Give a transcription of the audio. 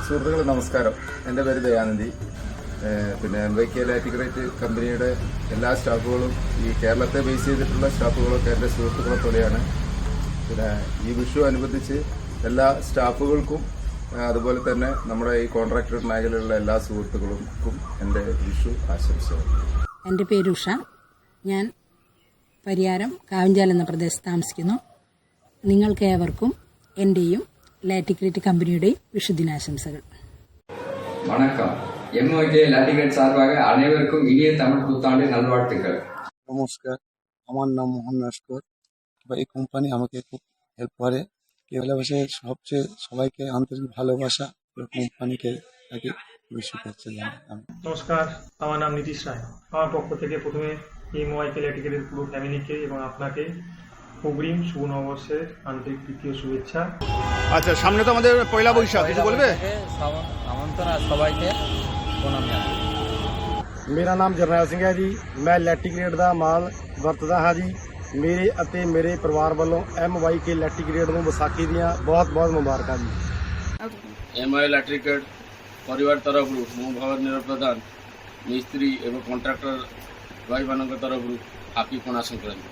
സുഹൃത്തുക്കളെ നമസ്കാരം. എൻ്റെ പേര് ദയാനന്ദി. പിന്നെ MYK ലാറ്റിഗ്രേറ്റ് കമ്പനിയുടെ എല്ലാ സ്റ്റാഫുകളും ഈ കേരളത്തെ ബേസ് ചെയ്തിട്ടുള്ള സ്റ്റാഫുകളൊക്കെ എൻ്റെ സുഹൃത്തുക്കളെ പോലെയാണ്. പിന്നെ ഈ വിഷു അനുബന്ധിച്ച് എല്ലാ സ്റ്റാഫുകൾക്കും അതുപോലെ തന്നെ നമ്മുടെ ഈ കോൺട്രാക്ടർ മേഖലയിലുള്ള എല്ലാ സുഹൃത്തുക്കൾക്കും എൻ്റെ വിഷു ആശംസകൾ. എൻ്റെ പേര് ഉഷ. ഞാൻ പരിയാരം കാവഞ്ചാൽ എന്ന പ്രദേശത്ത് താമസിക്കുന്നു. നിങ്ങൾക്കേവർക്കും എൻ്റെയും ലാറ്റിഗ്രേറ്റ് കമ്പനിയുടെയും വിഷുദിനാശംസകൾ. வணக்கம். MYK லாட்டிகிரேட் சார்பாக அனைவருக்கும் இனிய தமிழ் புத்தாண்டு நல்வாழ்த்துக்கள். নমস্কার, আমার নাম মোহন নস্কর। এই কোম্পানি আমাকে খুব হেল্প করে। ভালোবাসায় সবচেয়ে সবাইকে আন্তরিক ভালোবাসা কোম্পানিকে তাকে বেশি করতে জানি। নমস্কার, আমার নাম নীতিশ রায়। আমার পক্ষ থেকে প্রথমে MYK ল্যাটিগ্রেটের পুরো ফ্যামিলিকে এবং আপনাকে অগ্রিম শুভ নববর্ষের আন্তরিক তৃতীয় শুভেচ্ছা। আচ্ছা, সামনে তো আমাদের পয়লা বৈশাখ, কিছু বলবে? मेरा नाम जरनैल सिंह है जी। मैं लैटीग्रेड का माल वरतदा हाँ जी। मेरे ਅਤੇ ਮੇਰੇ ਪਰਿਵਾਰ ਵੱਲੋਂ MYK लैटीग्रेड ਨੂੰ ਵਿਸਾਖੀ ਦੀਆਂ ਬਹੁਤ ਬਹੁਤ ਮੁਬਾਰਕਾਂ ਜੀ। MYK लैटीग्रेड परिवार तरफ मु भवनीय प्रधान मिस्त्री एवं कॉन्ट्राक्टर भाई मान तरफ हापी पणा संक्रांति।